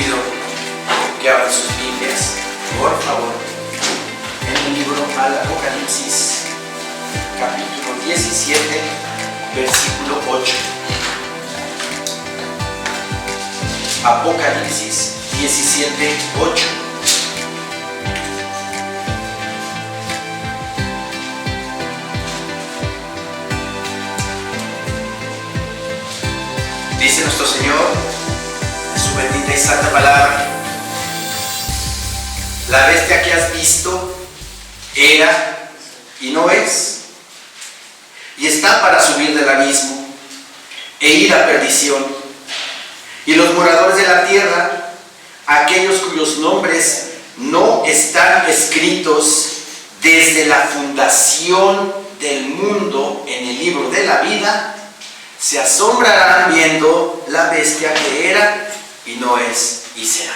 pido que abran sus Biblias, por favor, en el libro al Apocalipsis, capítulo 17, versículo 8. Apocalipsis 17, 8. Dice nuestro Señor en su bendita y santa palabra: la bestia que has visto era y no es, y está para subir del abismo e ir a perdición. Y los moradores de la tierra, aquellos cuyos nombres no están escritos desde la fundación del mundo en el libro de la vida, se asombrarán viendo la bestia que era y no es y será.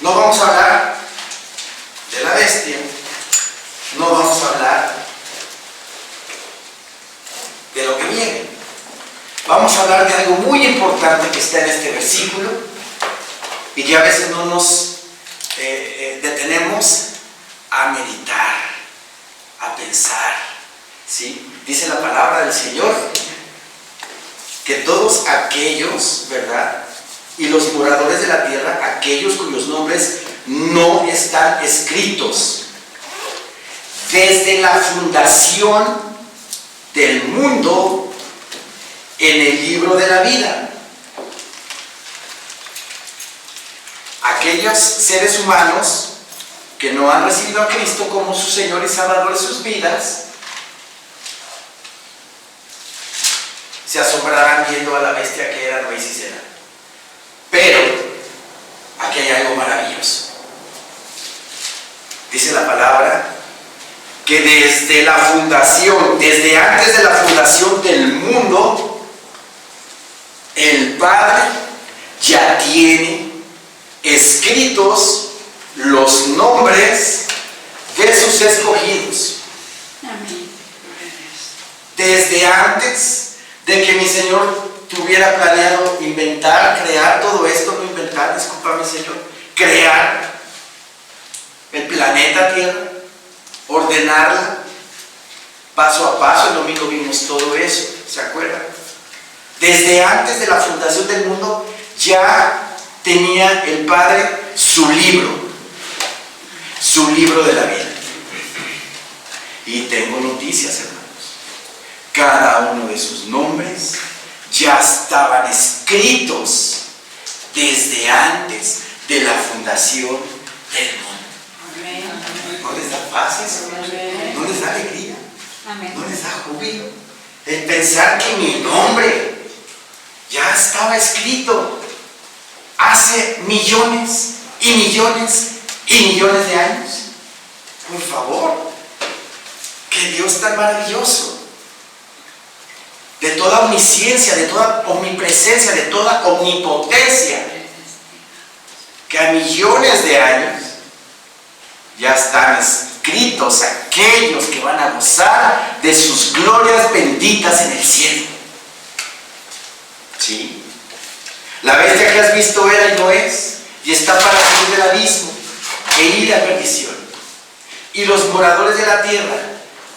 No vamos a hablar de la bestia, no vamos a hablar de lo que viene. Vamos a hablar de algo muy importante que está en este versículo y que a veces no nos detenemos a meditar, a pensar, ¿sí? Dice la palabra del Señor que todos aquellos, ¿verdad? Y los moradores de la tierra, aquellos cuyos nombres no están escritos desde la fundación del mundo en el libro de la vida. Aquellos seres humanos que no han recibido a Cristo como su Señor y Salvador de sus vidas, se asombrarán viendo a la bestia que era, no es y será. Pero aquí hay algo maravilloso. Dice la palabra que desde la fundación, desde antes de la fundación del mundo, el Padre ya tiene escritos los nombres de sus escogidos. Amén. Desde antes de que mi Señor tuviera planeado inventar, crear todo esto, no inventar, discúlpame Señor, crear el planeta Tierra, ordenarla paso a paso. El domingo vimos todo eso, ¿se acuerdan? Desde antes de la fundación del mundo ya tenía el Padre su libro de la vida. Y tengo noticias, hermanos. Cada uno de sus nombres ya estaban escritos desde antes de la fundación del mundo. ¿No les da paz eso? ¿No les da alegría? ¿No les da júbilo? El pensar que mi nombre ya estaba escrito hace millones y millones y millones de años. Por favor, qué Dios tan maravilloso, de toda omnisciencia, de toda omnipresencia, de toda omnipotencia, que a millones de años ya están escritos aquellos que van a gozar de sus glorias benditas en el cielo. ¿Sí? La bestia que has visto era y no es, y está para salir del abismo e ir a perdición. Y los moradores de la tierra,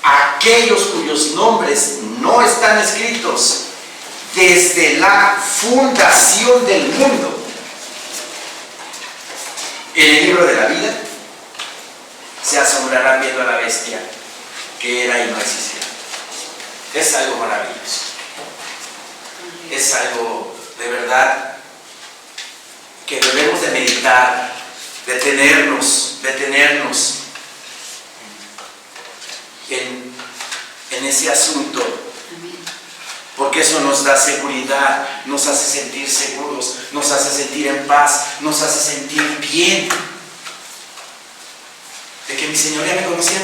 aquellos cuyos nombres no están escritos desde la fundación del mundo en el libro de la vida, se asombrarán viendo a la bestia que era y no existía. Es algo maravilloso. Es algo de verdad que debemos de meditar, detenernos en ese asunto, porque eso nos da seguridad, nos hace sentir seguros, nos hace sentir en paz, nos hace sentir bien, de que mi Señor ya me conocía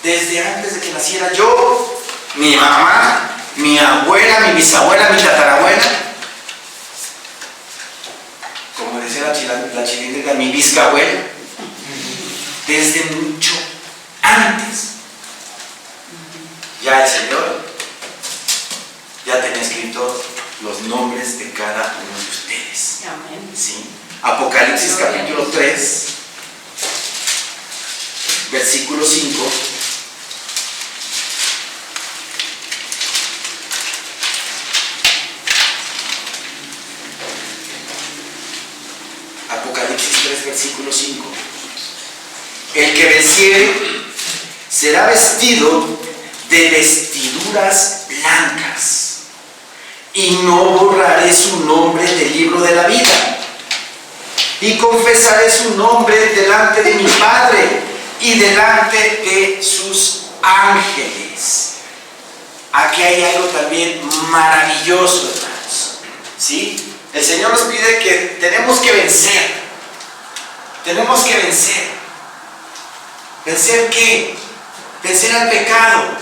desde antes de que naciera yo, mi mamá, mi abuela, mi bisabuela, mi tatarabuela, como decía la chilindrina, mi bisabuela, desde mucho antes. Ya el Señor ya tenía escrito los nombres de cada uno de ustedes. Amén. ¿Sí? Apocalipsis capítulo 3, versículo 5. Apocalipsis 3, versículo 5. El que venciere será vestido de vestiduras blancas, y no borraré su nombre del libro de la vida, y confesaré su nombre delante de mi Padre y delante de sus ángeles. Aquí hay algo también maravilloso, hermanos. ¿Sí? El Señor nos pide que tenemos que vencer. Tenemos que vencer. ¿Vencer qué? Vencer al pecado.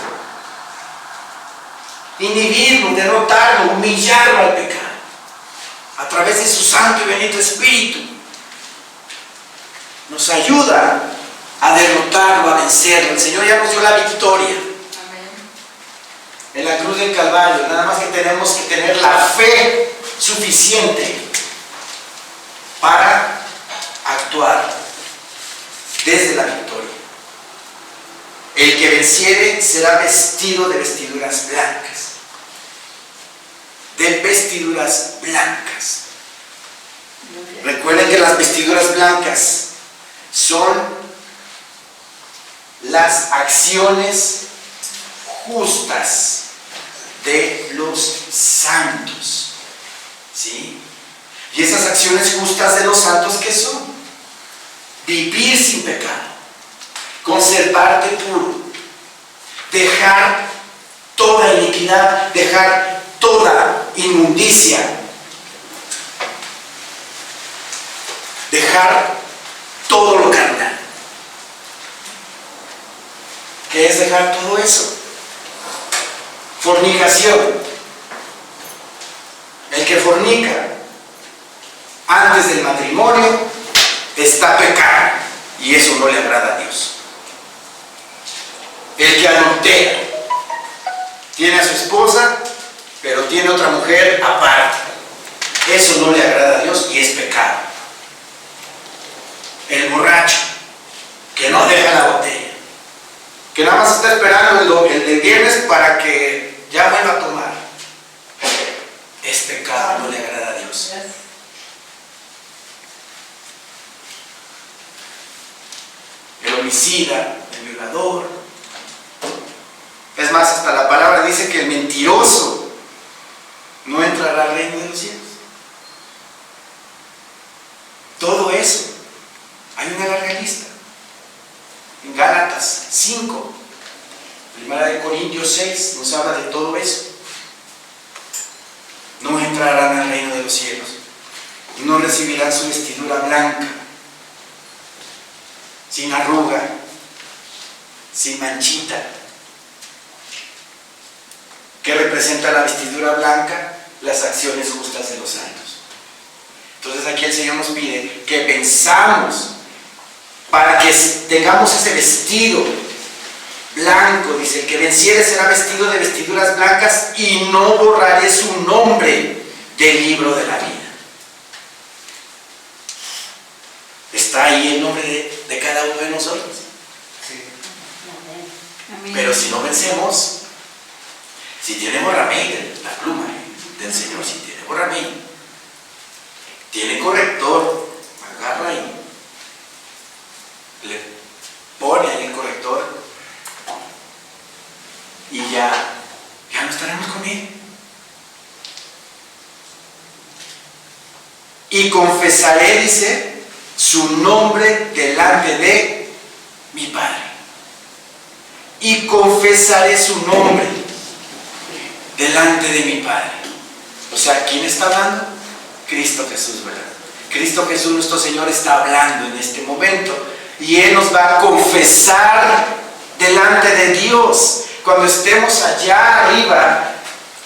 Inhibirlo, derrotarlo, humillarlo al pecado. A través de su Santo y bendito Espíritu. Nos ayuda a derrotarlo, a vencerlo. El Señor ya nos dio la victoria. Amén. En la cruz del Calvario. Nada más que tenemos que tener la fe suficiente para actuar desde la victoria. El que venciere será vestido de vestiduras blancas. De vestiduras blancas. Recuerden que las vestiduras blancas son las acciones justas de los santos. ¿Sí? Y esas acciones justas de los santos, ¿qué son? Vivir sin pecado, conservarte puro, dejar toda iniquidad, dejar toda inmundicia, dejar todo lo carnal. ¿Qué es dejar todo eso? Fornicación. El que fornica antes del matrimonio está pecando, y eso no le agrada a Dios. El que adultera, tiene a su esposa, pero tiene otra mujer aparte, eso no le agrada a Dios y es pecado. El borracho, que no deja la botella, que nada más está esperando el del viernes para que ya vuelva a tomar, es pecado, no le agrada a Dios. El homicida, el violador. Es más, hasta la palabra dice que el mentiroso no entrará al reino de los cielos. Todo eso, hay una larga lista. En Gálatas 5, Primera de Corintios 6, nos habla de todo eso. No entrarán al reino de los cielos, no recibirán su vestidura blanca, sin arruga, sin manchita. ¿Qué representa la vestidura blanca? Las acciones justas de los santos. Entonces aquí el Señor nos pide que pensamos para que tengamos ese vestido blanco. Dice, el que venciere será vestido de vestiduras blancas, y no borraré su nombre del libro de la vida. Está ahí el nombre de cada uno de nosotros. Sí. Pero si no vencemos, si tiene borramén, la pluma del Señor, si tiene borramén, tiene corrector, agarra ahí, le pone ahí el corrector, y ya no estaremos con él. Y confesaré, dice, su nombre delante de mi Padre. Y confesaré su nombre delante de mi Padre. O sea, ¿quién está hablando? Cristo Jesús, ¿verdad? Cristo Jesús, nuestro Señor, está hablando en este momento, y Él nos va a confesar delante de Dios. Cuando estemos allá arriba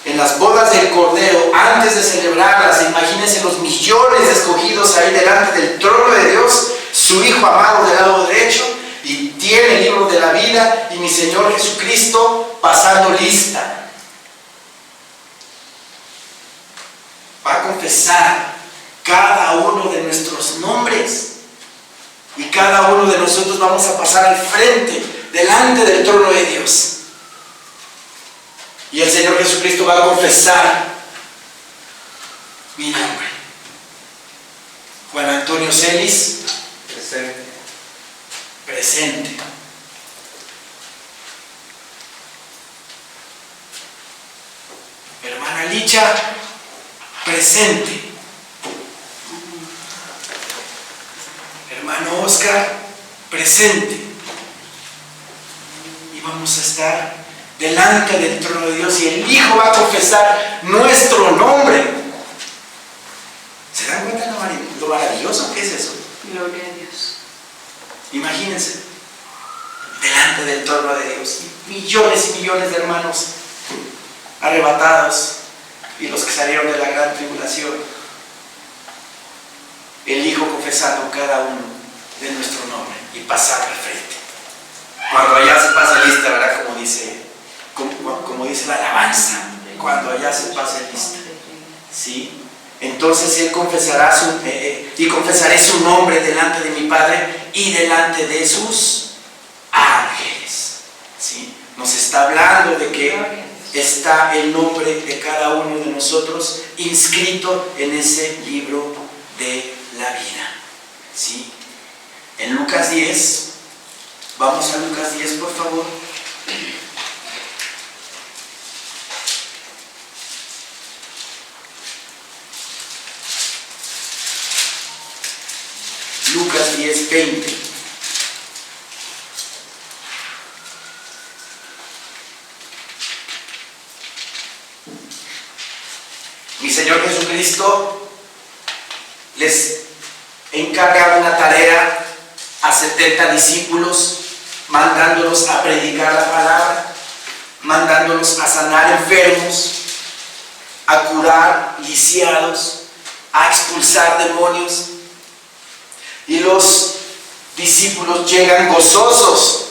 en las bodas del Cordero, antes de celebrarlas, imagínense los millones de escogidos ahí delante del trono de Dios, su Hijo amado del lado derecho, y tiene el libro de la vida, y mi Señor Jesucristo pasando lista. confesar cada uno de nuestros nombres. Y cada uno de nosotros vamos a pasar al frente, delante del trono de Dios. Y el Señor Jesucristo va a confesar mi nombre. Juan Antonio Celis, presente. Presente. Hermana Licha, presente. Hermano Oscar, presente. Y vamos a estar delante del trono de Dios y el Hijo va a confesar nuestro nombre. ¿Se dan cuenta lo maravilloso que es eso? Gloria a Dios. Imagínense, delante del trono de Dios, millones y millones de hermanos arrebatados y los que salieron de la gran tribulación. El Hijo confesando cada uno de nuestro nombre y pasar al frente. Cuando allá se pasa lista, ¿verdad? Como dice la alabanza, cuando allá se pasa lista. ¿Sí? Entonces Él confesará y confesaré su nombre delante de mi Padre y delante de sus ángeles. ¿Sí? Nos está hablando de que está el nombre de cada uno de nosotros inscrito en ese libro de la vida. ¿Sí? En Lucas 10, vamos a Lucas 10, por favor. Lucas 10, 20. Mi Señor Jesucristo les encarga una tarea a 70 discípulos, mandándolos a predicar la palabra, mandándolos a sanar enfermos, a curar lisiados, a expulsar demonios. Y los discípulos llegan gozosos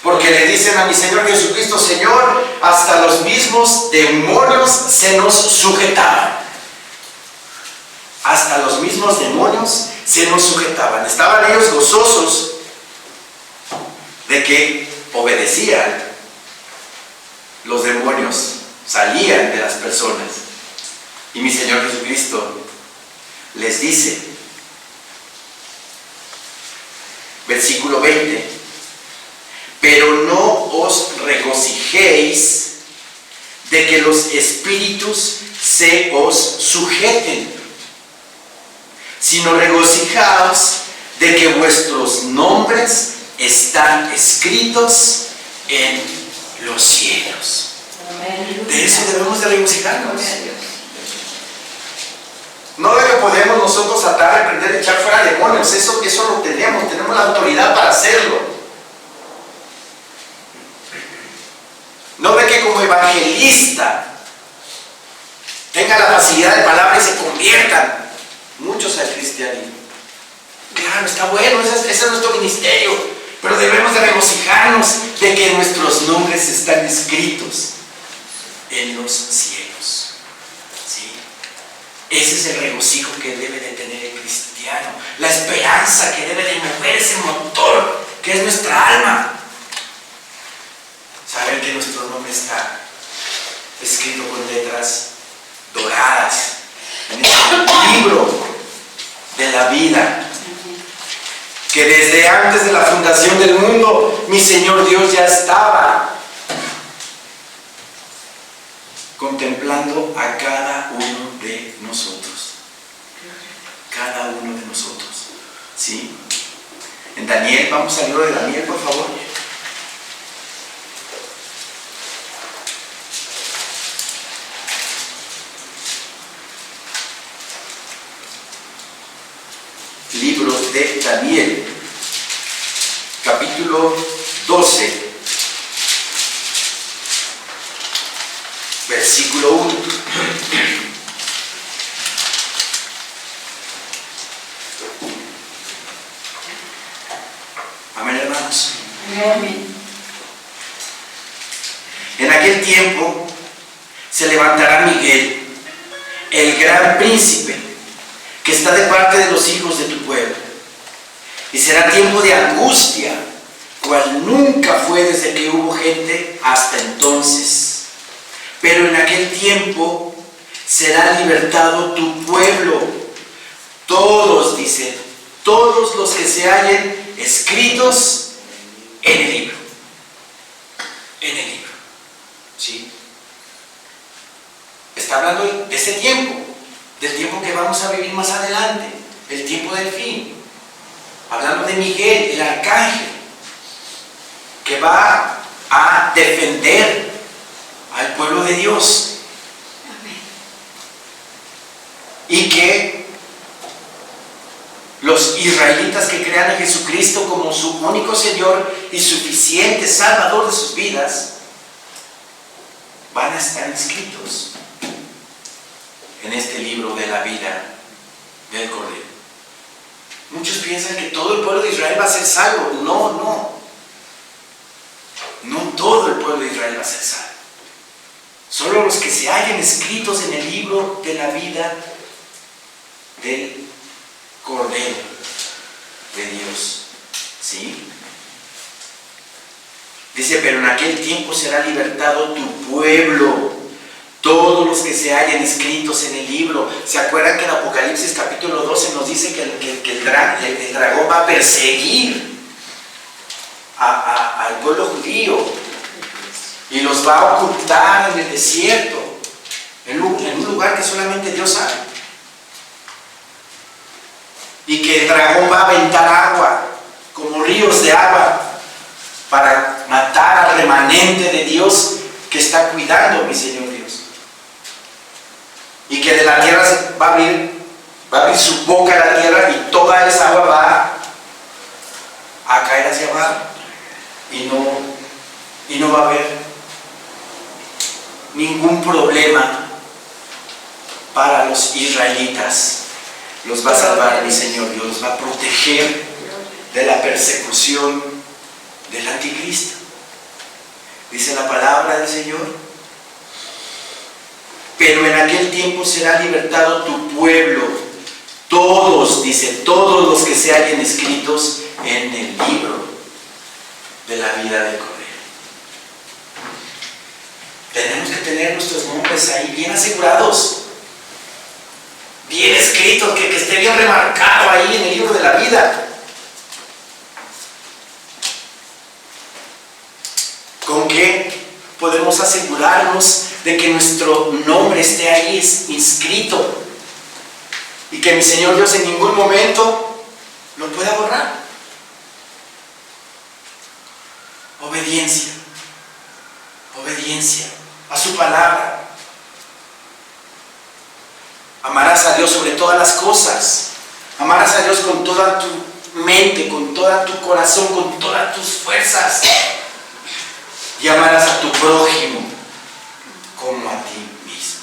porque le dicen a mi Señor Jesucristo: Señor, hasta los mismos demonios se nos sujetaban. Hasta los mismos demonios se nos sujetaban. Estaban ellos gozosos de que obedecían. Los demonios salían de las personas. Y mi Señor Jesucristo les dice, versículo 20: pero no os regocijéis de que los espíritus se os sujeten, sino regocijaos de que vuestros nombres están escritos en los cielos. De eso debemos de regocijarnos. No de que podemos nosotros atar, reprender, echar fuera demonios. Eso lo tenemos la autoridad para hacerlo. No de que como evangelista tenga la facilidad de palabra y se conviertan muchos al cristianismo. Claro, está bueno, ese es nuestro ministerio, pero debemos de regocijarnos de que nuestros nombres están escritos en los cielos. ¿Sí? Ese es el regocijo que debe de tener el cristiano, la esperanza que debe de mover ese motor que es nuestra alma. Saber que nuestro nombre está escrito con letras doradas en el libro de la vida, que desde antes de la fundación del mundo mi Señor Dios ya estaba contemplando a cada uno de nosotros. Cada uno de nosotros. ¿Sí? En Daniel, vamos al libro de Daniel, por favor. Libro de Daniel, capítulo 12, versículo 1. Amén, hermanos. Amén. En aquel tiempo se levantará Miguel, el gran príncipe que está de parte de los hijos de tu pueblo. Y será tiempo de angustia, cual nunca fue desde que hubo gente hasta entonces. Pero en aquel tiempo será libertado tu pueblo. Todos, dice, todos los que se hallen escritos en el libro. En el libro. ¿Sí? Está hablando de ese tiempo, del tiempo que vamos a vivir más adelante, el tiempo del fin. Hablando de Miguel, el arcángel, que va a defender al pueblo de Dios. Y que los israelitas que crean en Jesucristo como su único Señor y suficiente Salvador de sus vidas, van a estar inscritos en este libro de la vida del Cordero. Muchos piensan que todo el pueblo de Israel va a ser salvo. No. No todo el pueblo de Israel va a ser salvo. Solo los que se hallen escritos en el libro de la vida del Cordero de Dios. ¿Sí? Dice, pero en aquel tiempo será libertado tu pueblo, todos los que se hallen escritos en el libro. ¿Se acuerdan que en Apocalipsis capítulo 12 nos dice que el dragón va a perseguir al pueblo judío y los va a ocultar en el desierto, en un lugar que solamente Dios sabe? Y que el dragón va a aventar agua, como ríos de agua, para matar al remanente de Dios que está cuidando, mi Señor Dios. Y que de la tierra va a abrir su boca a la tierra y toda esa agua va a caer hacia abajo. Y no va a haber ningún problema para los israelitas. Los va a salvar mi Señor Dios, los va a proteger de la persecución del anticristo. Dice la palabra del Señor, pero en aquel tiempo será libertado tu pueblo, todos, dice, todos los que se hallen escritos en el libro de la vida del Cordero. Tenemos que tener nuestros nombres ahí bien asegurados, bien escritos, que esté bien remarcado ahí en el libro de la vida. ¿Con qué podemos asegurarnos de que nuestro nombre esté ahí inscrito y que mi Señor Dios en ningún momento lo pueda borrar? Obediencia, obediencia a su palabra. Amarás a Dios sobre todas las cosas. Amarás a Dios con toda tu mente, con todo tu corazón, con todas tus fuerzas. Y amarás a tu prójimo como a ti mismo.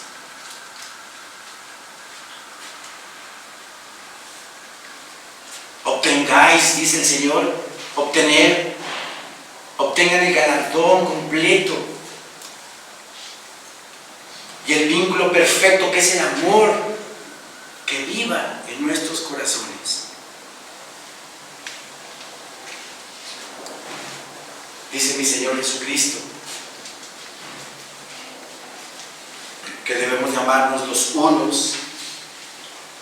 Obtengáis, dice el Señor, obtengan el galardón completo y el vínculo perfecto que es el amor, que viva en nuestros corazones. Dice mi Señor Jesucristo que debemos llamarnos los unos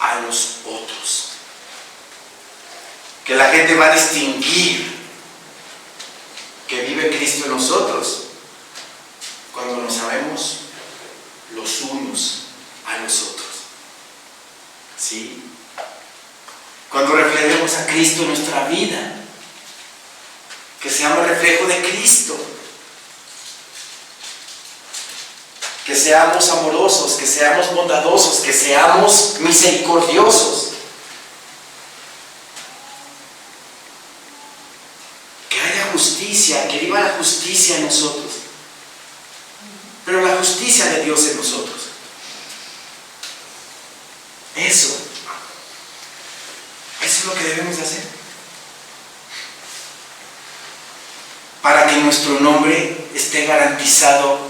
a los otros, que la gente va a distinguir que vive Cristo en nosotros cuando nos amemos los unos a los otros. ¿Sí? Cuando reflejemos a Cristo en nuestra vida, que seamos reflejo de Cristo, que seamos amorosos, que seamos bondadosos, que seamos misericordiosos, que haya justicia, que viva la justicia en nosotros, pero la justicia de Dios en nosotros. Eso es lo que debemos de hacer para que nuestro nombre esté garantizado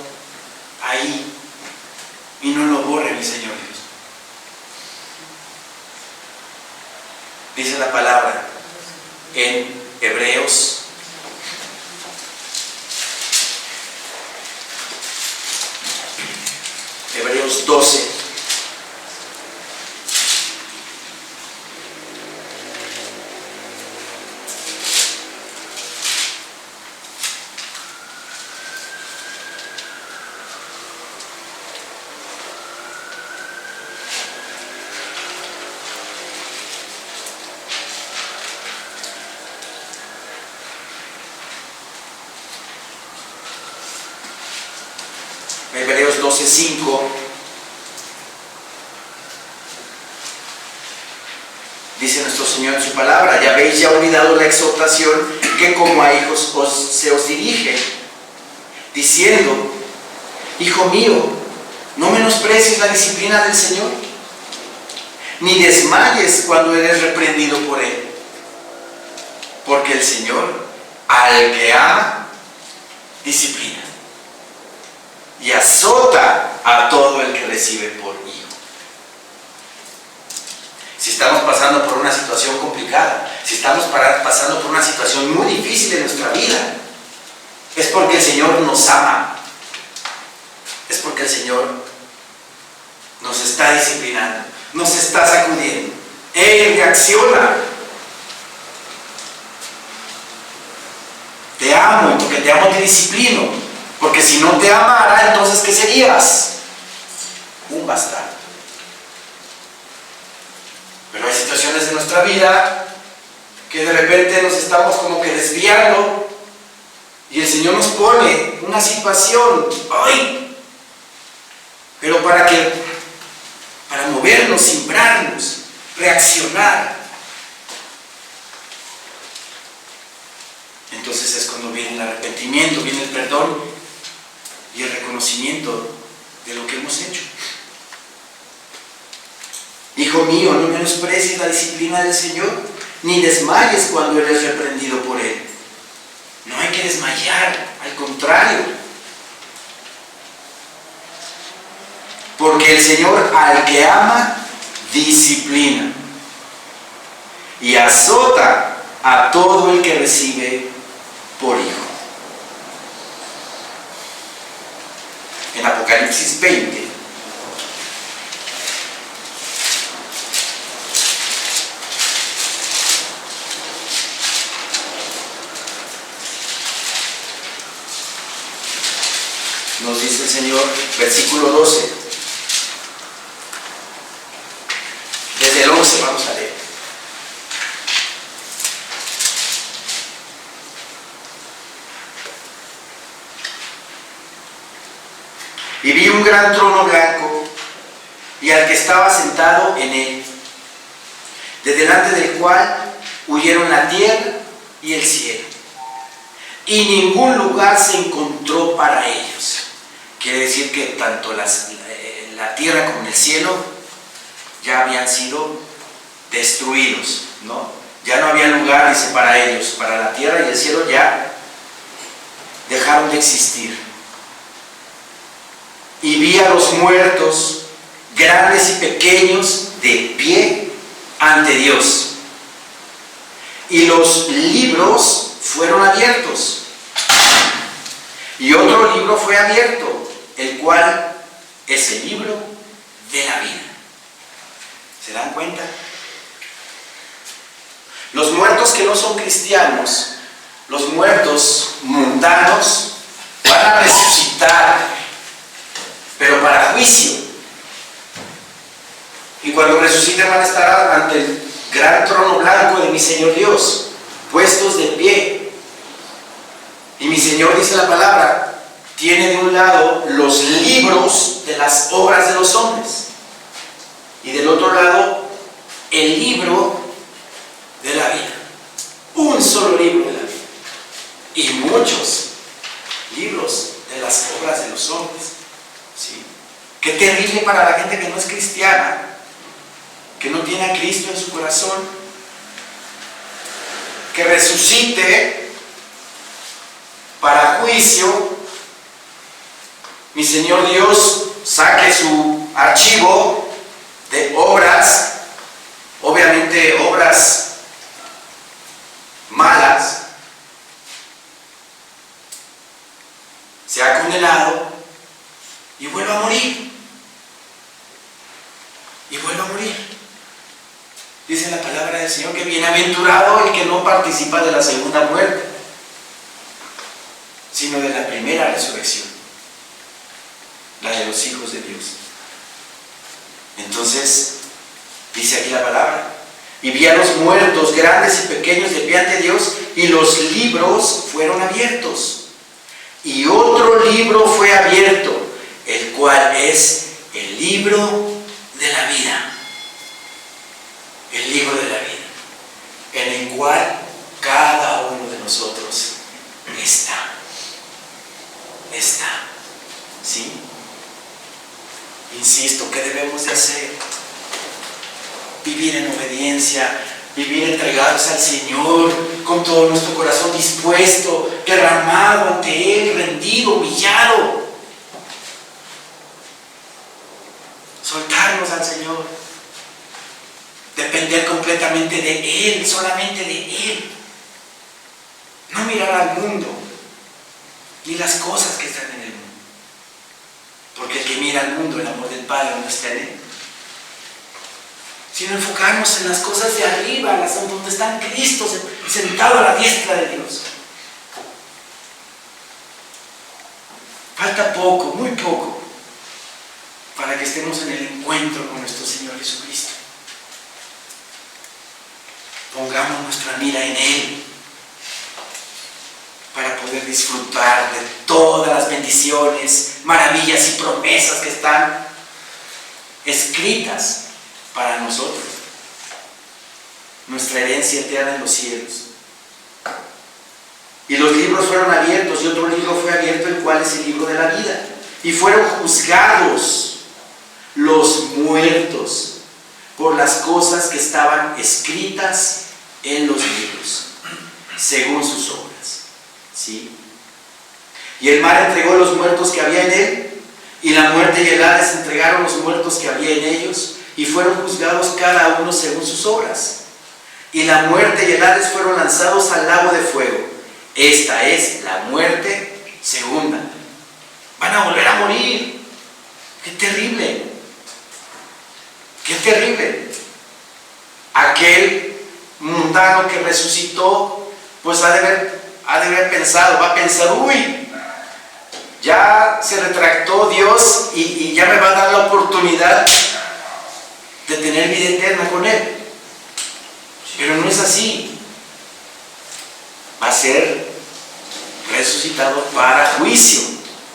ahí y no lo borre mi Señor Dios. la palabra en Hebreos. Hebreos 12. Hebreos 12:5 dice nuestro Señor en su palabra: ya habéis ya olvidado la exhortación que como a hijos se os dirige, diciendo: hijo mío, no menosprecies la disciplina del Señor, ni desmayes cuando eres reprendido por Él, porque el Señor al que ama disciplina y azota a todo el que recibe por hijo. Si estamos pasando por una situación complicada, si estamos pasando por una situación muy difícil en nuestra vida, es porque el Señor nos ama, es porque el Señor nos está disciplinando, nos está sacudiendo. Él reacciona. Te amo, y porque te amo te disciplino. Porque si no te amara, entonces ¿qué serías? Un bastardo. Pero hay situaciones en nuestra vida que de repente nos estamos como que desviando y el Señor nos pone una situación, ¡ay! Pero para movernos, simbrarnos, reaccionar. Entonces es cuando viene el arrepentimiento, viene el perdón y el reconocimiento de lo que hemos hecho. Hijo mío, no menosprecies la disciplina del Señor, ni desmayes cuando eres reprendido por Él. No hay que desmayar, al contrario. Porque el Señor al que ama, disciplina y azota a todo el que recibe por hijo. En Apocalipsis 20, nos dice el Señor, versículo 12, desde el 11 vamos a leer. Y vi un gran trono blanco y al que estaba sentado en él, de delante del cual huyeron la tierra y el cielo, y ningún lugar se encontró para ellos. Quiere decir que tanto la tierra como el cielo ya habían sido destruidos, ¿no? Ya no había lugar, dice, para ellos, para la tierra y el cielo ya dejaron de existir. Y vi a los muertos, grandes y pequeños, de pie ante Dios. Y los libros fueron abiertos. Y otro libro fue abierto, el cual es el libro de la vida. ¿Se dan cuenta? Los muertos que no son cristianos, los muertos mundanos, van a resucitar, pero para juicio. Y cuando resuciten van a estar ante el gran trono blanco de mi Señor Dios, puestos de pie. Y mi Señor, dice la palabra, tiene de un lado los libros de las obras de los hombres y del otro lado el libro de la vida. Un solo libro de la vida y muchos libros de las obras de los hombres. ¿Sí? Qué terrible para la gente que no es cristiana, que no tiene a Cristo en su corazón, que resucite para juicio. Mi Señor Dios saque su archivo de obras, obviamente obras malas, se ha condenado y vuelve a morir. Y vuelve a morir. Dice la palabra del Señor que bienaventurado el que no participa de la segunda muerte, sino de la primera resurrección, la de los hijos de Dios. Entonces, dice aquí la palabra, y vi a los muertos, grandes y pequeños, de pie ante Dios, y los libros fueron abiertos. Y otro libro fue abierto, el cual es el libro de la vida. El libro de la vida, en el cual cada uno de nosotros está. ¿Sí? Insisto, ¿qué debemos de hacer? Vivir en obediencia, vivir entregados al Señor, con todo nuestro corazón dispuesto, derramado ante Él, rendido, humillado. Soltarnos al Señor. Depender completamente de Él, solamente de Él. No mirar al mundo, ni las cosas que están en el mundo. Porque el que mira al mundo, el amor del Padre no está en él. Sino enfocarnos en las cosas de arriba, donde está Cristo sentado a la diestra de Dios. Falta poco, muy poco, para que estemos en el encuentro con nuestro Señor Jesucristo. Pongamos nuestra mira en Él para poder disfrutar de todas las bendiciones, maravillas y promesas que están escritas para nosotros. Nuestra herencia eterna en los cielos. Y los libros fueron abiertos, y otro libro fue abierto, el cual es el libro de la vida. Y fueron juzgados los muertos por las cosas que estaban escritas en los libros, según sus obras. ¿Sí? Y el mar entregó los muertos que había en él, y la muerte y el Hades entregaron los muertos que había en ellos, y fueron juzgados cada uno según sus obras. Y la muerte y el Hades fueron lanzados al lago de fuego. Esta es la muerte segunda. Van a volver a morir. ¡Qué terrible! ¡Qué terrible! Aquel mundano que resucitó, pues ha de haber pensado, va a pensar, uy, ya se retractó Dios y ya me va a dar la oportunidad de tener vida eterna con Él. Pero no es así. Va a ser resucitado para juicio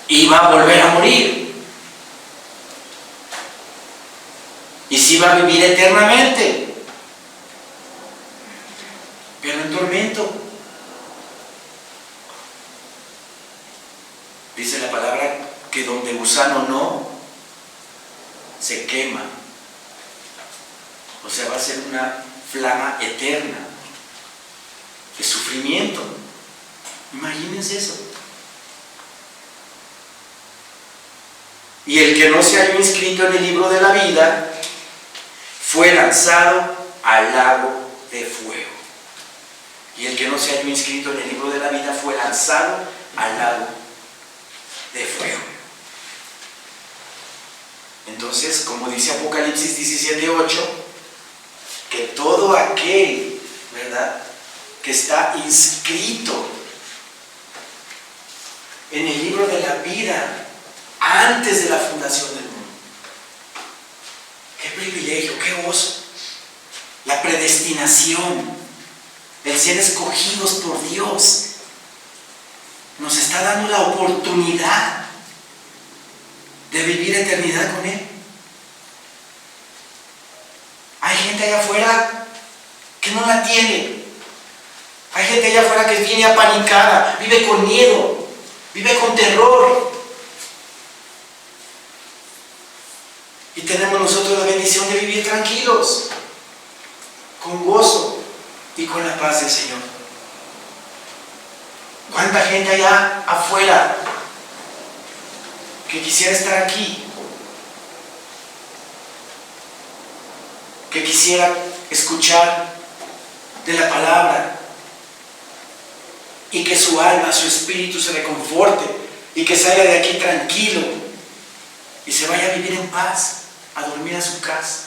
y va a volver a morir. Y sí va a vivir eternamente, pero en tormento. Dice la palabra que donde gusano no, se quema. O sea, va a ser una flama eterna de sufrimiento. Imagínense eso. Y el que no se halló inscrito en el libro de la vida fue lanzado al lago de fuego. Y el que no se halló inscrito en el libro de la vida fue lanzado al lago de fuego. Entonces, como dice Apocalipsis 17:8, que todo aquel, ¿verdad?, que está inscrito en el libro de la vida antes de la fundación del mundo. Qué privilegio, qué gozo. La predestinación, el ser escogidos por Dios, nos está dando la oportunidad de vivir eternidad con Él. Hay gente allá afuera que no la tiene. Hay gente allá afuera que viene apanicada, vive con miedo, vive con terror. Y tenemos nosotros la bendición de vivir tranquilos, con gozo y con la paz del Señor. ¿Cuánta gente allá afuera que quisiera estar aquí? Que quisiera escuchar de la palabra, y que su alma, su espíritu se reconforte y que salga de aquí tranquilo y se vaya a vivir en paz, a dormir a su casa.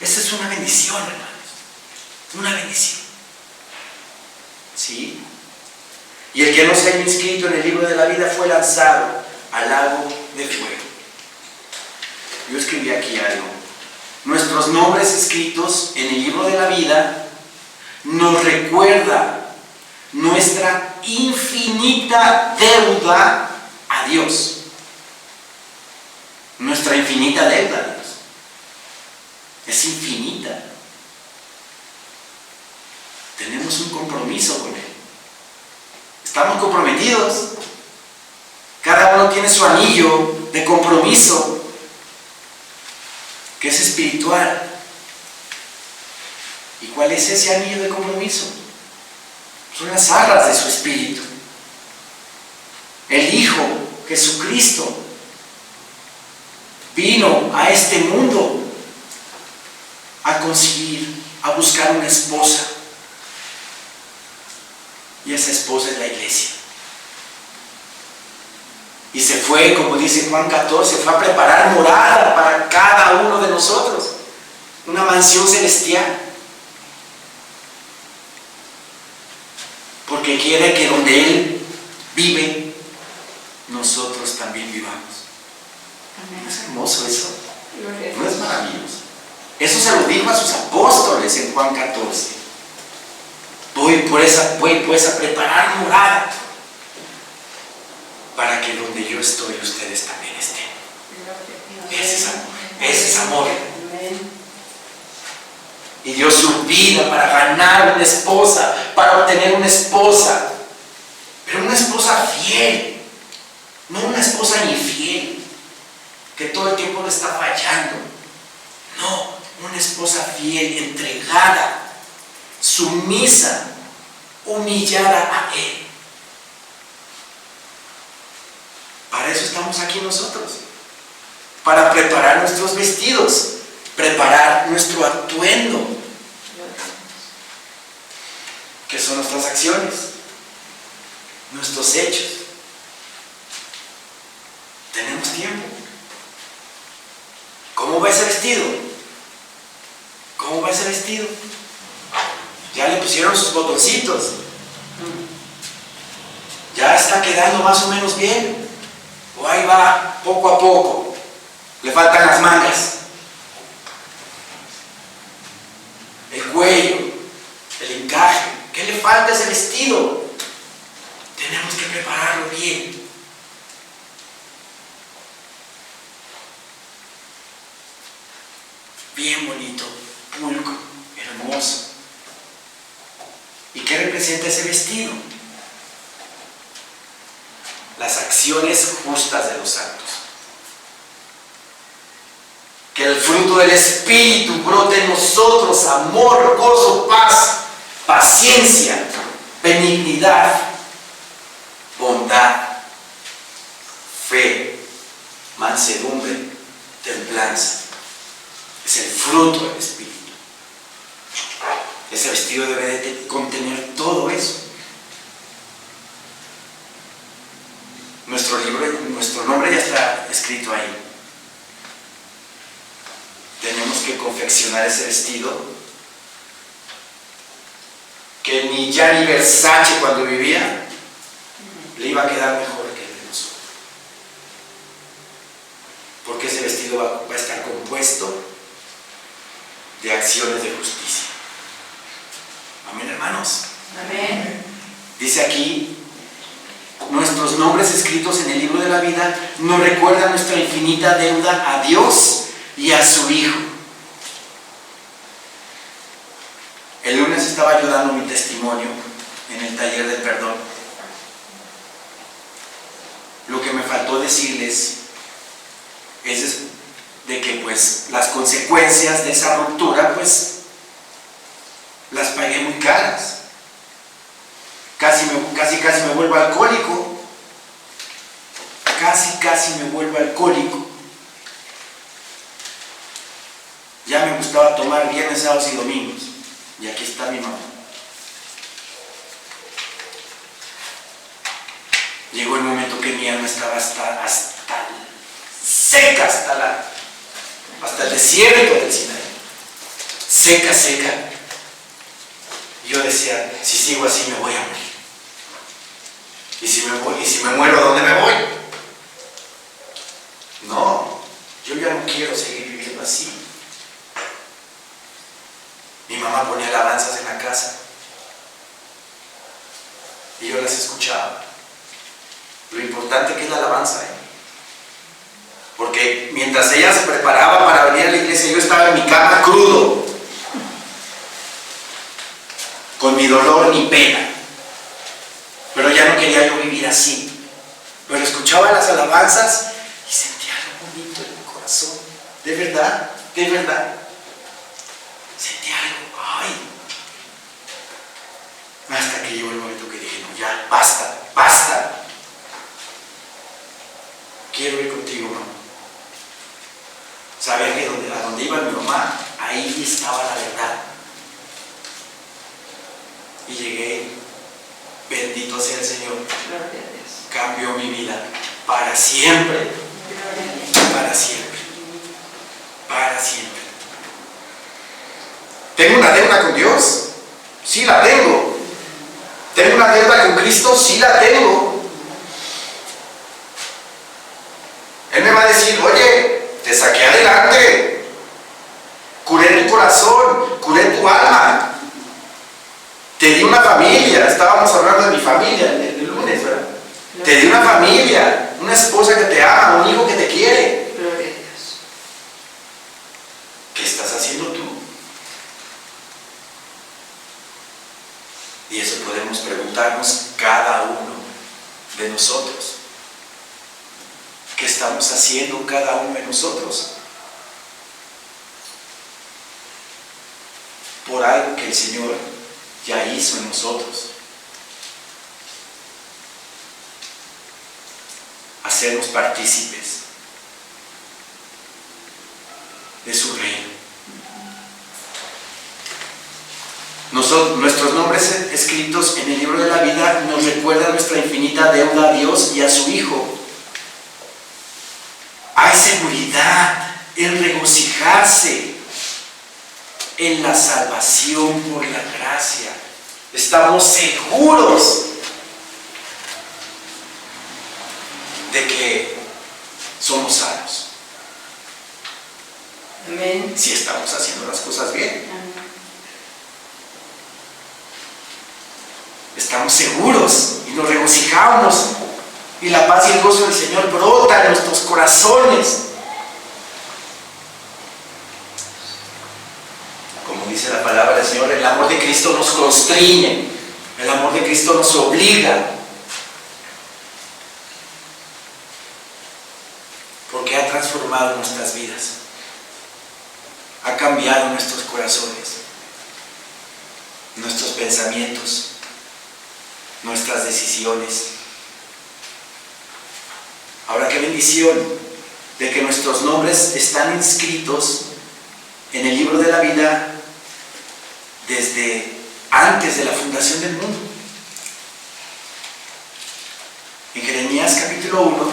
Esa es una bendición, hermanos, una bendición. ¿Sí? Y el que no se haya inscrito en el libro de la vida fue lanzado al lago de fuego. Yo escribí aquí algo. Nuestros nombres escritos en el libro de la vida nos recuerda nuestra infinita deuda a Dios. Nuestra infinita deuda a Dios. Es infinita. Tenemos un compromiso con Él. Estamos comprometidos. Cada uno tiene su anillo de compromiso, que es espiritual. ¿Y cuál es ese anillo de compromiso? Son las arras de su espíritu. El Hijo, Jesucristo, vino a este mundo a conseguir, a buscar una esposa. Y esa esposa es la iglesia. Y se fue, como dice Juan 14, fue a preparar morada para cada uno de nosotros. Una mansión celestial. Porque quiere que donde Él vive, nosotros también vivamos. ¿No es hermoso eso? ¿No es maravilloso? Eso se lo dijo a sus apóstoles en Juan 14. Voy pues a preparar morada para que donde yo estoy, ustedes también estén. Ese es amor. Ese es amor. Y dio su vida para ganar una esposa, para obtener una esposa. Pero una esposa fiel, no una esposa infiel, que todo el tiempo le está fallando. No, una esposa fiel, entregada, sumisa, humillada a Él. Para eso estamos aquí nosotros, para preparar nuestros vestidos, preparar nuestro atuendo, que son nuestras acciones, nuestros hechos. Tenemos tiempo. ¿Cómo va ese vestido? ¿Cómo va ese vestido? Ya le pusieron sus botoncitos. Ya está quedando más o menos bien. O ahí va poco a poco. Le faltan las mangas, el cuello, el encaje. ¿Qué le falta a ese vestido? Tenemos que prepararlo bien. Bien bonito, pulcro, hermoso. ¿Y qué representa ese vestido? Las acciones justas de los santos. Que el fruto del Espíritu brote en nosotros: amor, gozo, paz, paciencia, benignidad, bondad, fe, mansedumbre, templanza. Es el fruto del Espíritu. Ese vestido debe de contener todo eso. Nuestro nombre ya está escrito ahí. Tenemos que confeccionar ese vestido que ni Versace cuando vivía le iba a quedar mejor que el de nosotros. Porque ese vestido va a estar compuesto de acciones de justicia. Amén, hermanos. Amén. Dice aquí: nuestros nombres escritos en el libro de la vida nos recuerdan nuestra infinita deuda a Dios y a su Hijo. El lunes estaba yo dando mi testimonio en el taller del perdón. Lo que me faltó decirles es de que pues las consecuencias de esa ruptura pues las pagué muy caras. Casi me vuelvo alcohólico. Casi me vuelvo alcohólico. Ya me gustaba tomar viernes, sábados y domingos. Y aquí está mi mamá. Llegó el momento que mi alma estaba seca, hasta el desierto del Sinaí. Seca, seca. Y yo decía, si sigo así me voy a morir. Y si me muero, ¿a dónde me voy? No, yo ya no quiero seguir viviendo así. Mi mamá ponía alabanzas en la casa y yo las escuchaba. Lo importante que es la alabanza, porque mientras ella se preparaba para venir a la iglesia, yo estaba en mi cama crudo, con mi dolor, mi pena, pero ya no quería yo vivir así. Pero escuchaba las alabanzas y sentía algo bonito en mi corazón, de verdad, sentía algo, hasta que llegó el momento que dije, no, ya, basta, quiero ir contigo, mamá. Sabía que a donde iba mi mamá, ahí estaba la verdad. Y llegué, bendito sea el Señor. Gloria a Dios. Cambió mi vida para siempre. Para siempre. ¿Tengo una deuda con Dios? Sí, la tengo. ¿Tengo una deuda con Cristo? Sí, la tengo. Él me va a decir, oye, te saqué adelante, curé tu corazón, curé tu alma, te di una familia. Estábamos hablando de mi familia el lunes, ¿verdad? Te di una familia, una esposa que te ama, un hijo que te quiere. Gloria a Dios. ¿Qué estás haciendo tú? Y eso podemos preguntarnos cada uno de nosotros. ¿Qué estamos haciendo cada uno de nosotros? Por algo que el Señor ya hizo en nosotros. Hacernos partícipes de su reino. Nuestros nombres escritos en el libro de la vida nos recuerdan nuestra infinita deuda a Dios y a su Hijo. Hay seguridad en regocijarse en la salvación por la gracia. Estamos seguros de que somos salvos. Amén. Si estamos haciendo las cosas bien. Amén. Estamos seguros y nos regocijamos. Y la paz y el gozo del Señor brota en nuestros corazones. Como dice la palabra del Señor, el amor de Cristo nos constriñe, el amor de Cristo nos obliga. Porque ha transformado nuestras vidas, ha cambiado nuestros corazones, nuestros pensamientos, nuestras decisiones. Ahora, qué bendición de que nuestros nombres están inscritos en el libro de la vida desde antes de la fundación del mundo. En Jeremías capítulo 1,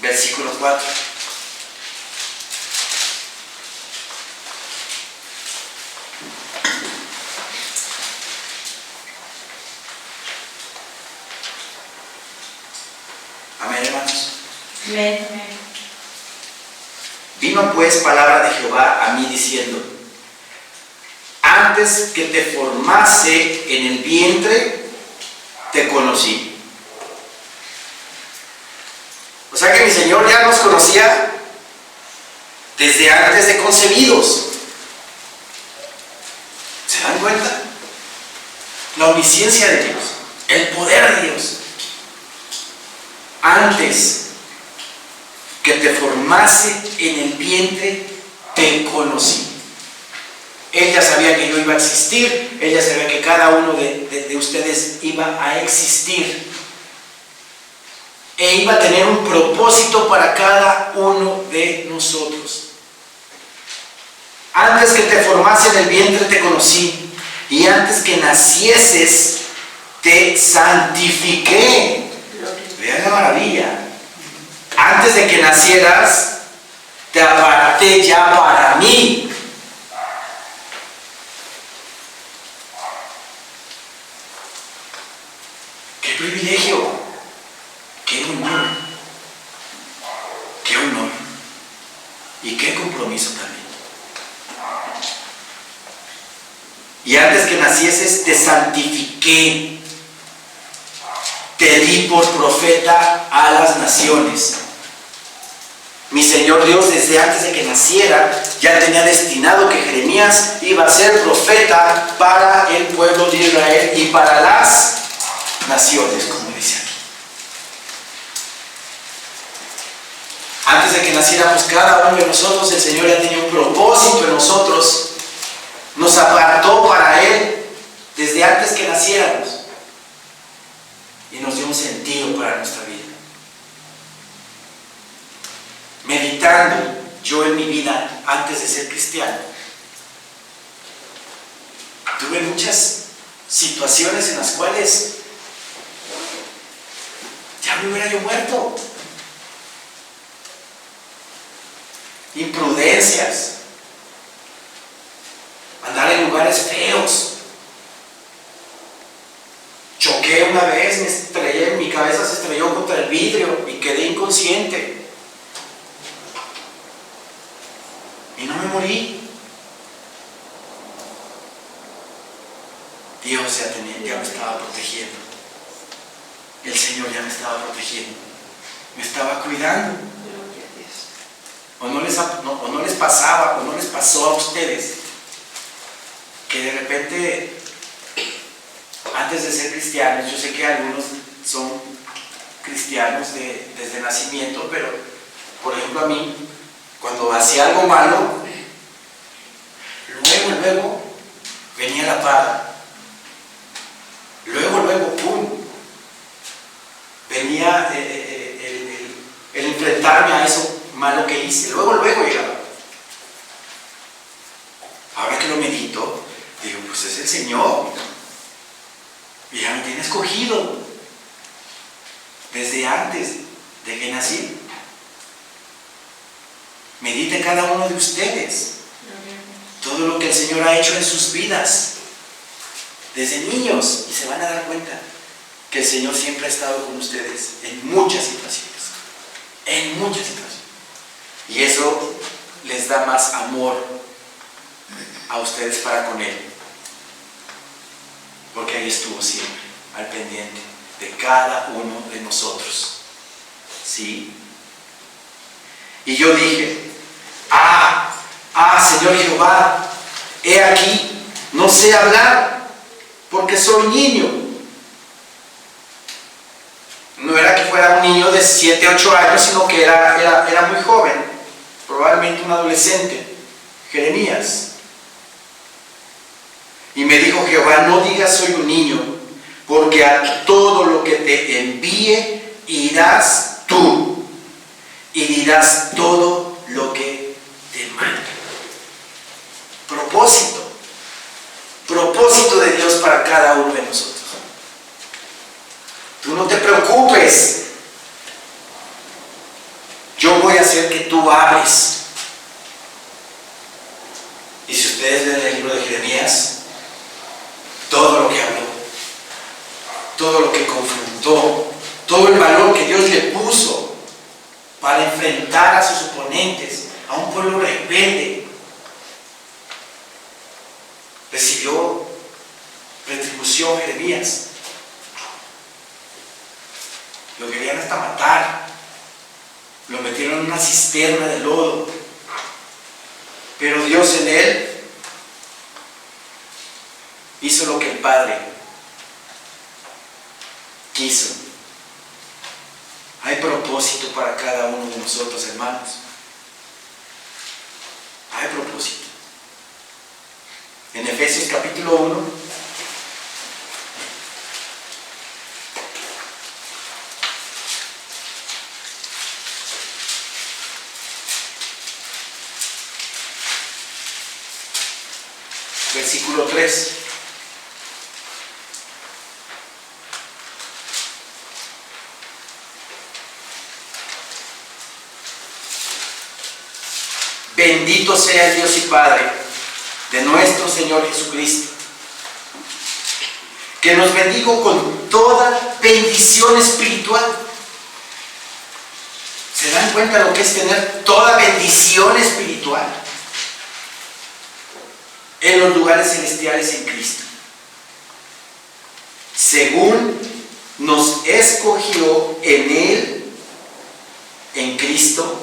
versículo 4. Amén, hermanos. Amén. Vino pues palabra de Jehová a mí diciendo: antes que te formase en el vientre, te conocí. O sea que mi Señor ya nos conocía desde antes de concebidos. ¿Se dan cuenta? La omnisciencia de Dios, el poder de Dios. Antes que te formase en el vientre, te conocí. Ella sabía que yo iba a existir, ella sabía que cada uno de ustedes iba a existir. e iba a tener un propósito para cada uno de nosotros. Antes que te formase en el vientre te conocí, y antes que nacieses te santifiqué. Vean la maravilla. Antes de que nacieras te aparté ya para mí. ¡Qué privilegio! ¡Qué honor! ¡Qué honor! Y qué compromiso también. Y antes que nacieses te santifiqué, te di por profeta a las naciones. Mi Señor Dios, desde antes de que naciera, ya tenía destinado que Jeremías iba a ser profeta para el pueblo de Israel y para las naciones, como dice aquí. Antes de que naciéramos cada uno de nosotros, el Señor ya tenía un propósito en nosotros. Nos apartó para Él desde antes que naciéramos y nos dio un sentido para nuestra vida. Meditando yo en mi vida antes de ser cristiano, tuve muchas situaciones en las cuales ya me hubiera yo muerto. Imprudencias, andar en lugares feos. Choqué una vez, me estrellé, mi cabeza se estrelló contra el vidrio y quedé inconsciente. Y no me morí. Dios ya me estaba protegiendo. El Señor ya me estaba protegiendo. Me estaba cuidando. O no les pasaba, o no les pasó a ustedes que de repente, antes de ser cristianos, yo sé que algunos son cristianos desde nacimiento, pero por ejemplo a mí, cuando hacía algo malo, luego venía la paga. Luego, pum, venía el enfrentarme a eso malo que hice. Luego llegaba. Ahora que lo medito, digo, pues es el Señor. Y ya me tiene escogido desde antes de que nací. Medite cada uno de ustedes todo lo que el Señor ha hecho en sus vidas desde niños, y se van a dar cuenta que el Señor siempre ha estado con ustedes en muchas situaciones. Y eso les da más amor a ustedes para con Él, porque ahí estuvo siempre, al pendiente de cada uno de nosotros. ¿Sí? Y yo dije, Señor Jehová, he aquí, no sé hablar, porque soy niño. No era que fuera un niño de 7, 8 años, sino que era muy joven, probablemente un adolescente, Jeremías. Y me dijo Jehová, no digas soy un niño, porque a todo lo que te envíe irás tú, y dirás todo lo que te mande. Propósito de Dios para cada uno de nosotros. Tú no te preocupes, yo voy a hacer que tú hables. Y si ustedes leen el libro de Jeremías, todo lo que habló, todo lo que confrontó, todo el valor que Dios le puso para enfrentar a sus oponentes, a un pueblo rebelde, recibió retribución. Jeremías, lo querían hasta matar, lo metieron en una cisterna de lodo, pero Dios en él hizo lo que el Padre quiso. Hay propósito para cada uno de nosotros, hermanos. Hay propósito. En Efesios capítulo 1, versículo 3. Bendito sea el Dios y Padre de nuestro Señor Jesucristo, que nos bendijo con toda bendición espiritual. ¿Se dan cuenta lo que es tener toda bendición espiritual? En los lugares celestiales en Cristo. Según nos escogió en Él, en Cristo.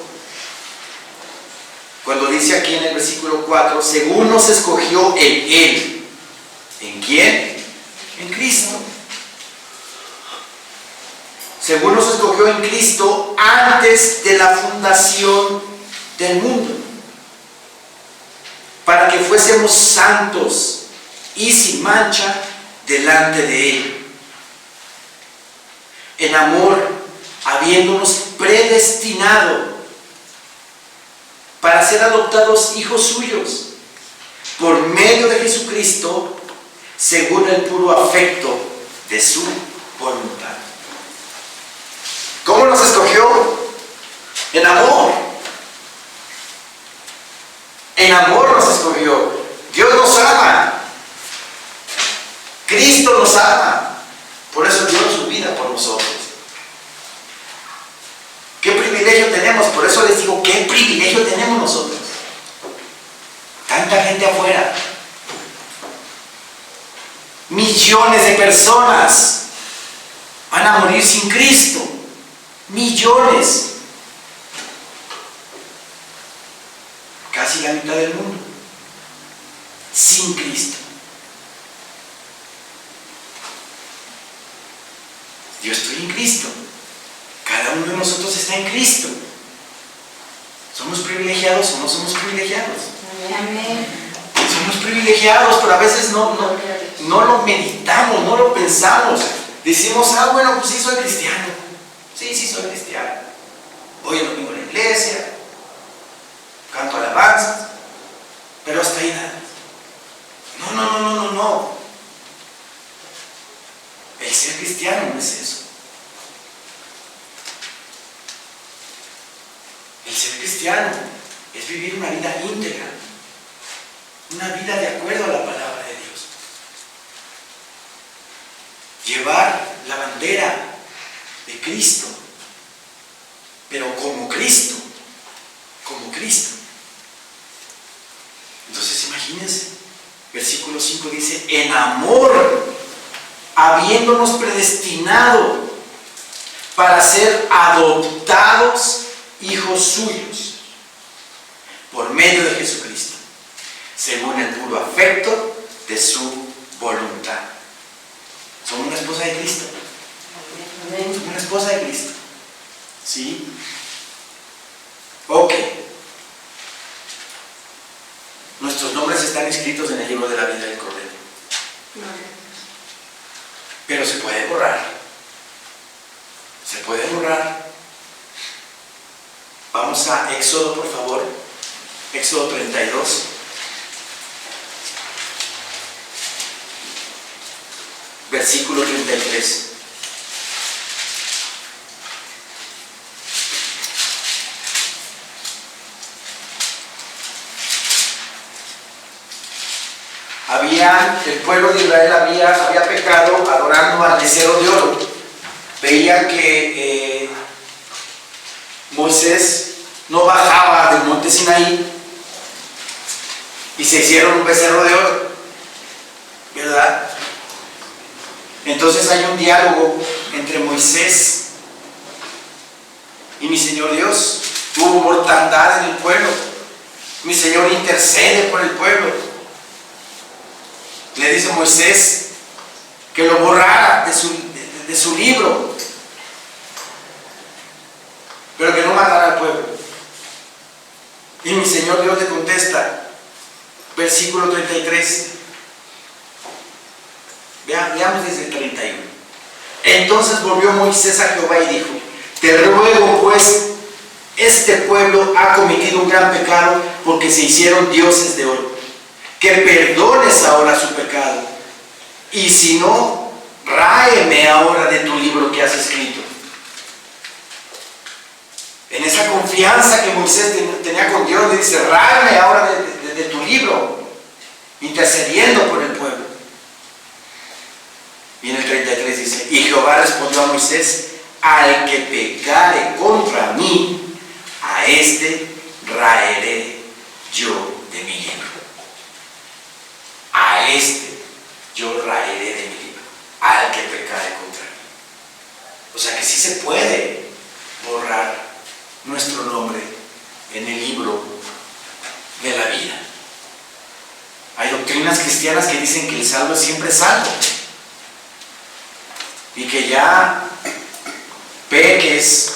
Cuando dice aquí en el versículo 4, según nos escogió en Él. ¿En quién? En Cristo. Según nos escogió en Cristo antes de la fundación del mundo, para que fuésemos santos y sin mancha delante de Él. En amor, habiéndonos predestinado para ser adoptados hijos suyos por medio de Jesucristo, según el puro afecto de su voluntad. ¿Cómo nos escogió? En amor. En amor nos escogió. Dios nos ama. Cristo nos ama. Por eso dio su vida por nosotros. ¿Qué privilegio tenemos? Por eso les digo, ¿qué privilegio tenemos nosotros? Tanta gente afuera. Millones de personas van a morir sin Cristo. Millones. Casi la mitad del mundo. Sin Cristo. Yo estoy en Cristo. Cada uno de nosotros está en Cristo. ¿Somos privilegiados o no somos privilegiados? Amén. Somos privilegiados, pero a veces no lo meditamos, no lo pensamos. Decimos, bueno, pues sí soy cristiano. Sí soy cristiano. Voy el domingo a la iglesia, canto alabanzas, pero hasta ahí nada. No. El ser cristiano no es eso. El ser cristiano es vivir una vida íntegra, una vida de acuerdo a la palabra de Dios. Llevar la bandera de Cristo, pero como Cristo. Entonces imagínense, versículo 5 dice, en amor, habiéndonos predestinado para ser adoptados hijos suyos por medio de Jesucristo, según el puro afecto de su voluntad. Somos una esposa de Cristo. Somos una esposa de Cristo. ¿Sí? Ok. Nuestros nombres están escritos en el libro de la vida del Cordero. Pero se puede borrar. Se puede borrar. Vamos a Éxodo, por favor. Éxodo 32. Versículo 33. El pueblo de Israel había pecado adorando al becerro de oro. Veían que Moisés no bajaba del monte Sinaí y se hicieron un becerro de oro, ¿verdad? Entonces hay un diálogo entre Moisés y mi Señor Dios. Hubo mortandad en el pueblo. Mi Señor intercede por el pueblo. Le dice a Moisés que lo borrara de su libro, pero que no matara al pueblo. Y mi Señor Dios le contesta, versículo 33. Veamos desde el 31. Entonces volvió Moisés a Jehová y dijo, te ruego pues, este pueblo ha cometido un gran pecado porque se hicieron dioses de oro. que perdones ahora su pecado. Y si no, ráeme ahora de tu libro que has escrito. En esa confianza que Moisés tenía con Dios, le dice, ráeme ahora de tu libro, intercediendo por el pueblo. Y en el 33 dice, y Jehová respondió a Moisés, al que pecare contra mí, a este raeré yo de mi libro. A este yo raeré de mi libro, al que pecare contra mí. O sea que sí se puede borrar nuestro nombre en el libro de la vida. Hay doctrinas cristianas que dicen que el salvo es siempre salvo y que ya peques,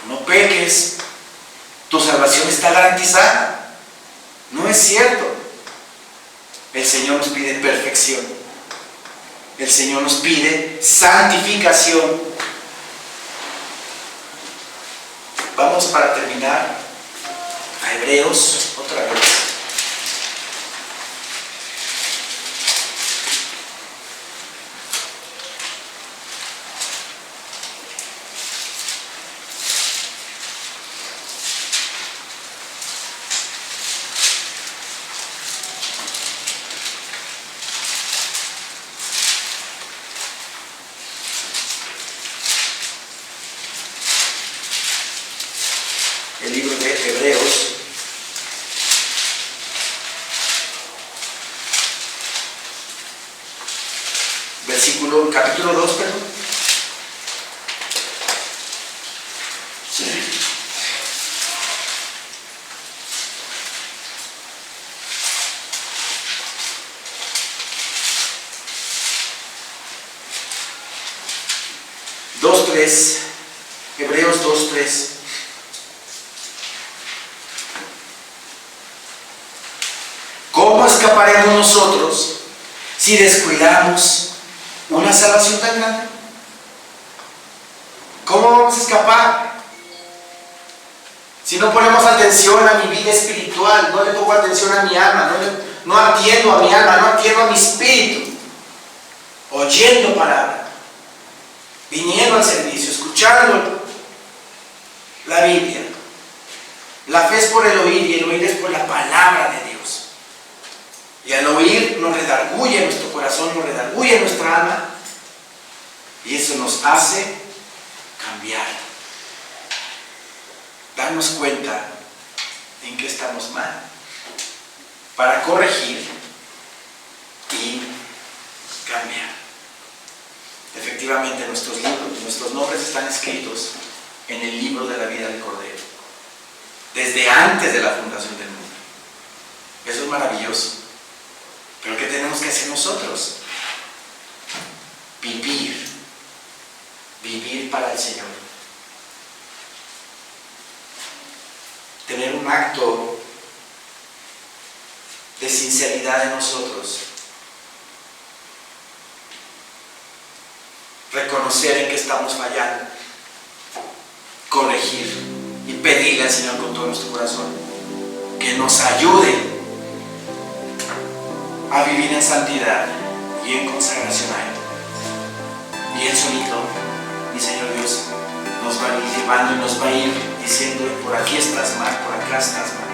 no peques, tu salvación está garantizada. No es cierto. El Señor nos pide perfección. El Señor nos pide santificación. Vamos para terminar a Hebreos otra vez. El libro de Hebreos, capítulo 2, perdón. Sí. Hebreos 2:3. ¿Cómo escaparemos nosotros si descuidamos una salvación tan grande? ¿Cómo vamos a escapar? Si no ponemos atención a mi vida espiritual, no le pongo atención a mi alma, no atiendo a mi alma, no atiendo a mi espíritu, oyendo palabra, viniendo al servicio, escuchando la Biblia. La fe es por el oír y el oír es por la palabra de Dios. Y al oír nos redarguye nuestro corazón, nos redarguye nuestra alma, y eso nos hace cambiar, darnos cuenta en que estamos mal, para corregir y cambiar. Efectivamente, nuestros nombres están escritos en el libro de la vida del Cordero, desde antes de la fundación del mundo. Eso es maravilloso. Pero ¿qué tenemos que hacer nosotros? Vivir para el Señor. Tener un acto de sinceridad en nosotros. Reconocer en que estamos fallando. Corregir y pedirle al Señor con todo nuestro corazón que nos ayude a vivir en santidad y en consagración a Él. Y Él solito, mi Señor Dios, nos va a ir llevando y nos va a ir diciendo, por aquí estás mal, por acá estás mal.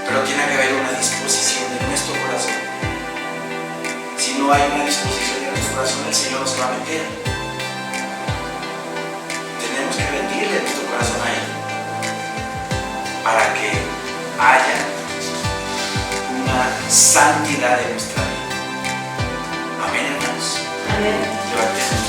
Pero tiene que haber una disposición de nuestro corazón. Si no hay una disposición de nuestro corazón, el Señor nos va a meter. Tenemos que rendirle nuestro corazón a Él para que haya una santidad en nuestra vida. Amén, hermanos. Amén. Levantemos.